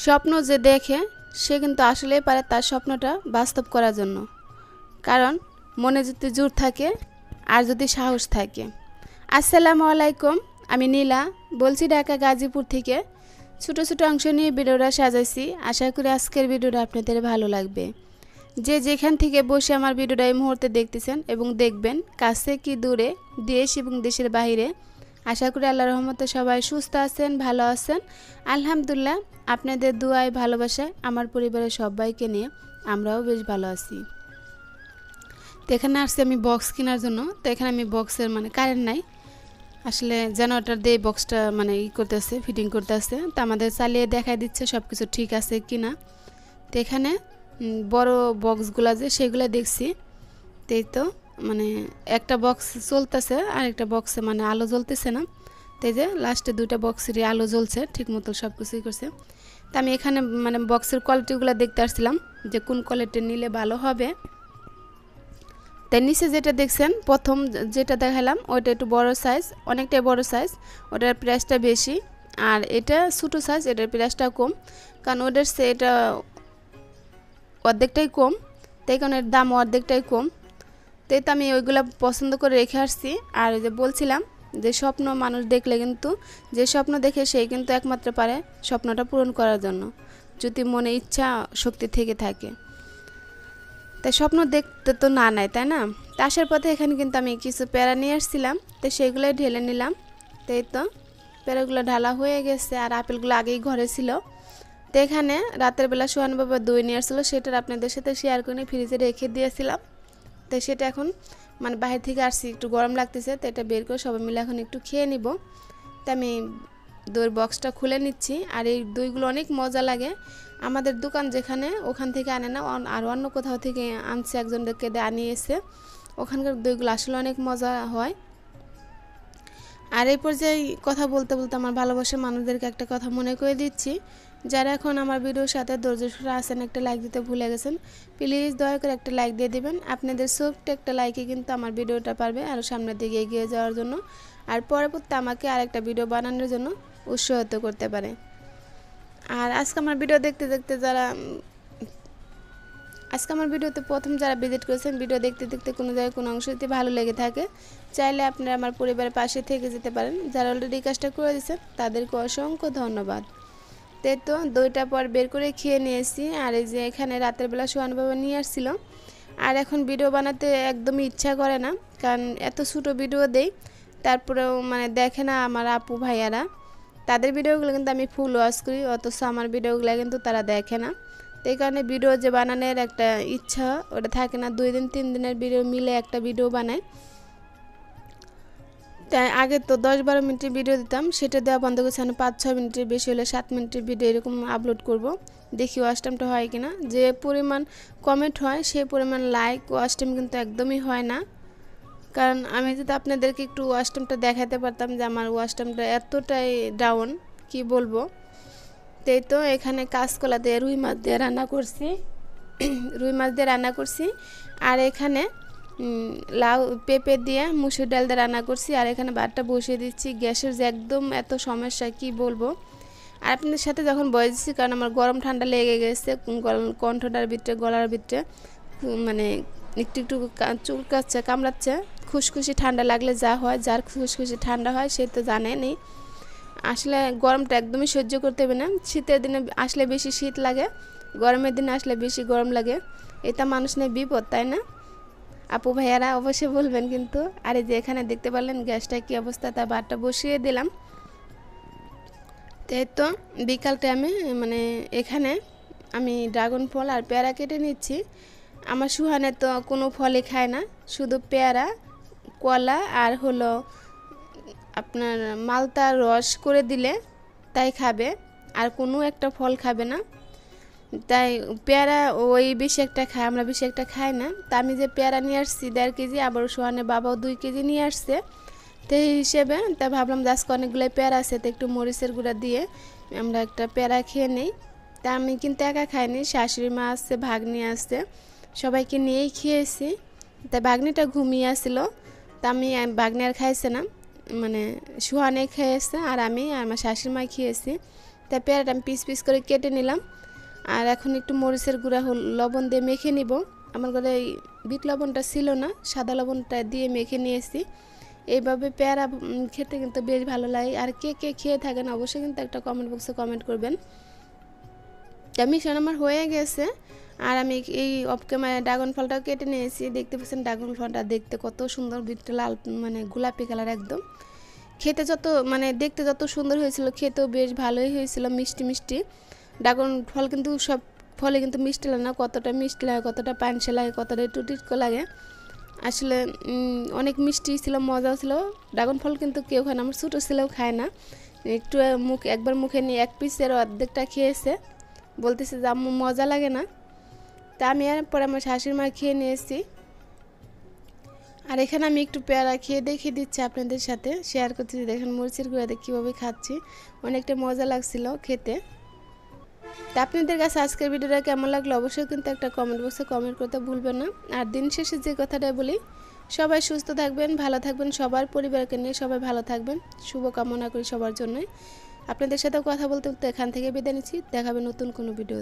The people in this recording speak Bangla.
স্বপ্ন যে দেখে সে কিন্তু আসলেই পারে তার স্বপ্নটা বাস্তব করার জন্য, কারণ মনে যদি জোর থাকে আর যদি সাহস থাকে। আসসালামু আলাইকুম, আমি নীলা বলছি ঢাকা গাজীপুর থেকে। ছোটো ছোটো অংশ নিয়ে ভিডিওটা সাজাইছি, আশা করি আজকের ভিডিওটা আপনাদের ভালো লাগবে। যে যেখান থেকে বসে আমার ভিডিওটা এই মুহূর্তে দেখতেছেন এবং দেখবেন, কাছে কি দূরে, দেশ এবং দেশের বাইরে, আশা করি আল্লাহর রহমতে সবাই সুস্থ আছেন, ভালো আছেন। আলহামদুলিল্লাহ, আপনাদের দুয়ায় ভালোবাসায় আমার পরিবারের সবাইকে নিয়ে আমরাও বেশ ভালো আছি। তো এখানে আসছি আমি বক্স কেনার জন্য। তো এখানে আমি বক্সের কারেন্ট নাই, আসলে জেনারেটর দিয়ে বক্সটা করতেছে, ফিটিং করতেছে। তো আমাদের চালিয়ে দেখাই দিচ্ছে সব কিছু ঠিক আছে কি না। তো এখানে বড় বক্সগুলো যে সেগুলো দেখছি। তো একটা বক্স চলতেছে আর একটা বক্সে আলো জ্বলতেছে না। তো এই যে লাস্টে দুইটা বক্সেরই আলো জ্বলছে ঠিক মতো, সব কিছুই করছে। তো আমি এখানে বক্সের কোয়ালিটিগুলো দেখতে আসছিলাম যে কোন কোয়ালিটি নিলে ভালো হবে। তাই নিচে যেটা দেখছেন প্রথম যেটা দেখালাম ওইটা একটু বড় সাইজ, অনেকটাই বড় সাইজ, ওটার প্রাইসটা বেশি। আর এটা ছোটো সাইজ, এটার প্রাইসটা কম, কারণ ওটার সে এটা অর্ধেকটাই কম, তাই কারণ এর দাম অর্ধেকটাই কম। তাই তো আমি ওইগুলো পছন্দ করে রেখে আসছি। আর যে বলছিলাম যে স্বপ্ন মানুষ দেখলে কিন্তু, যে স্বপ্ন দেখে সেই কিন্তু একমাত্র পারে স্বপ্নটা পূরণ করার জন্য, যদি মনে ইচ্ছা শক্তি থেকে থাকে। তাই স্বপ্ন দেখতে তো না নাই, তাই না? তা আসার পথে এখানে কিন্তু আমি কিছু প্যারা নিয়ে আসছিলাম, তো সেইগুলোই ঢেলে নিলাম। তাই তো প্যারাগুলো ঢালা হয়ে গেছে, আর আপেলগুলো আগেই ঘরে ছিল। তো এখানে রাতের বেলা সোহান বাবা দই নিয়ে আসছিলো, সেটা আপনাদের সাথে শেয়ার করে ফ্রিজে রেখে দিয়েছিলাম। তো সেটা এখন বাইরে থেকে আসছি, একটু গরম লাগতেছে, তো এটা বের করে সবাই মিলে এখন একটু খেয়ে নিব। তো আমি দইয়ের বক্সটা খুলে নিচ্ছি। আর এই দইগুলো অনেক মজা লাগে। আমাদের দোকান যেখানে, ওখান থেকে আনে না, আর অন্য কোথাও থেকে আনছে, একজনকে আনিয়েছে। ওখানকার দইগুলো আসলে অনেক মজা হয়। আর এই পর্যায়ে কথা বলতে বলতে আমার ভালোবাসার মানুষদেরকে একটা কথা মনে করে দিচ্ছি, যারা এখন আমার ভিডিওর সাথে ধৈর্য ধরে আছেন, একটা লাইক দিতে ভুলে গেছেন, প্লিজ দয়া করে একটা লাইক দিয়ে দিবেন। আপনাদের ছোট্ট একটা লাইকে কিন্তু আমার ভিডিওটা পারবে আরও সামনের দিকে এগিয়ে যাওয়ার জন্য, আর পরবর্তীতে আমাকে আরেকটা ভিডিও বানানোর জন্য উৎসাহিত করতে পারে। আর আজকে আমার ভিডিও দেখতে দেখতে আজকে আমার ভিডিওতে প্রথম যারা ভিজিট করেছেন, ভিডিও দেখতে দেখতে কোনো জায়গায় কোনো অংশ যদি ভালো লেগে থাকে, চাইলে আপনারা আমার পরিবারের পাশে থেকে যেতে পারেন। যারা অলরেডি কাজটা করে দিয়েছেন তাদেরকে অসংখ্য ধন্যবাদ। তো দইটা পর বের করে খেয়ে নিয়েছি। আর এই যে এখানে রাতের বেলা সোহান বাবা নিয়ে আসছিল। আর এখন ভিডিও বানাতে একদমই ইচ্ছা করে না, কারণ এত ছোটো ভিডিও দেই, তারপরেও দেখে না আমার আপু ভাইয়ারা। তাদের ভিডিওগুলো কিন্তু আমি ফুল ওয়াচ করি, অথচ আমার ভিডিওগুলো কিন্তু তারা দেখে না। তো এই কারণে ভিডিও যে বানানোর একটা ইচ্ছা ওটা থাকে না, 2 দিন 3 দিনের ভিডিও মিলে একটা ভিডিও বানাই। তাই আগে তো 10-12 মিনিটের ভিডিও দিতাম, সেটা দেওয়া বন্ধ করছে। 5-6 মিনিটের, বেশি হলে 7 মিনিটের ভিডিও এরকম আপলোড করব। দেখি ওয়াচ টাইমটা হয় কিনা। যে পরিমাণ কমেন্ট হয় সেই পরিমাণ লাইক ওয়াচ টাইম কিন্তু একদমই হয় না। কারণ আমি যদি আপনাদেরকে একটু ওয়াচ টাইমটা দেখাতে পারতাম যে আমার ওয়াচ টাইমটা এতটাই ডাউন, কি বলবো। তো এখানে কাঁচকলা দিয়ে রুই মাছ দিয়ে রান্না করছি, আর এখানে লাউ পেঁপে দিয়ে মুসুর ডাল দিয়ে রান্না করছি। আর এখানে ভাতটা বসিয়ে দিচ্ছি। গ্যাসের যে একদম এত সমস্যা, কি বলবো। আর আপনাদের সাথে যখন বয়ে দিচ্ছি, কারণ আমার গরম ঠান্ডা লেগে গেছে, কণ্ঠটার ভিতরে, গলার ভিতরে একটু একটু চুলকাচ্ছে, কামড়াচ্ছে। খুশখুশি ঠান্ডা লাগলে যা হয়, যার খুশখুশি ঠান্ডা হয় সে তো জানেনই। আসলে গরমটা একদমই সহ্য করতে হবে না। শীতের দিনে আসলে বেশি শীত লাগে, গরমের দিনে আসলে বেশি গরম লাগে। এটা মানুষ নিয়ে বিপদ, তাই না? আপু ভাইয়ারা অবশ্যই বলবেন কিন্তু। আর এই যে এখানে দেখতে পারলেন গ্যাসটা কি অবস্থা, তা ভাতটা বসিয়ে দিলাম। তো বিকাল টাইমে এখানে আমি ড্রাগন ফল আর পেয়ারা কেটে নিচ্ছি। আমার সুহানে তো কোনো ফলই খায় না, শুধু পেয়ারা, কলা আর হলো আপনার মালতার রস করে দিলে তাই খাবে, আর কোনো একটা ফল খাবে না। তাই পেয়ারা ওই বেশি একটা খায়, আমরা বেশি একটা খাই না। তা আমি যে পেয়ারা নিয়ে আসছি 1.5 কেজি, আবার সোহানের বাবাও 2 কেজি নিয়ে আসছে। তো এই হিসেবে তা ভাবলাম আজকে অনেকগুলো পেয়ারা আছে, তো একটু মরিচের গুঁড়া দিয়ে আমরা একটা পেয়ারা খেয়ে নিই। তা আমি কিন্তু একা খাইনি, শাশুড়ি মা আসছে, ভাগ্নি আসছে, সবাইকে নিয়েই খেয়েছি। তা ভাগ্নিটা ঘুমিয়ে আসছিল, তা আমি ভাগ্নি আর খাইছে না, সোহানে খেয়েছে, আর আমি আর আমার শাশুড়ি মা খেয়েছি। তাই পেয়ারাটা আমি পিস পিস করে কেটে নিলাম। আর এখন একটু মরিচের গুঁড়া লবণ দিয়ে মেখে নিব। আমার ঘরে এই বিট লবণটা ছিল না, সাদা লবণটা দিয়ে মেখে নিয়েছি। এইভাবে পেয়ারা খেতে কিন্তু বেশ ভালো লাগে। আর কে কে খেয়ে থাকেন অবশ্যই কিন্তু একটা কমেন্ট বক্সে কমেন্ট করবেন। তা মিশন আমার হয়ে গেছে। আর আমি এই অফ ক্যামেরায় ড্রাগন ফলটাও কেটে নিয়েছি। দেখতে পাচ্ছেন ড্রাগন ফলটা দেখতে কত সুন্দর, বিটটা লাল মানে গোলাপি কালার একদম। খেতে যত মানে দেখতে যত সুন্দর হয়েছিল, খেতেও বেশ ভালোই হয়েছিল, মিষ্টি মিষ্টি। ড্রাগন ফল কিন্তু সব ফলে কিন্তু মিষ্টি লাগে না, কতটা মিষ্টি লাগে, কতটা পানসে লাগে, কতটা টুটিটকো লাগে। আসলে অনেক মিষ্টি ছিল, মজাও ছিল। ড্রাগন ফল কিন্তু কেউ খায় না, আমার ছোটো ছেলেও খায় না। একটু একবার মুখে নিয়ে এক পিসের অর্ধেকটা খেয়েছে, বলতেছে যে আম্মু মজা লাগে না। তা আমি আর পরে আমার শাশুড়ি মা খেয়ে নিয়েছি। আর এখানে আমি একটু পেয়ারা খেয়ে দেখিয়ে দিচ্ছি আপনাদের সাথে, শেয়ার করতেছি। দেখেন মরিচের গুঁড়াতে কীভাবে খাচ্ছি, অনেকটা মজা লাগছিল খেতে। তা আপনাদের কাছে আজকের ভিডিওটা কেমন লাগলো অবশ্যই কিন্তু একটা কমেন্ট বক্সে কমেন্ট করতে ভুলবেন না। আর দিন শেষে যে কথাটা বলি, সবাই সুস্থ থাকবেন, ভালো থাকবেন, সবার পরিবারকে নিয়ে সবাই ভালো থাকবেন, শুভকামনা করি সবার জন্যই। আপনাদের সাথে কথা বলতে এখান থেকে বিদায় নিচ্ছি। দেখাবে নতুন কোনো ভিডিও।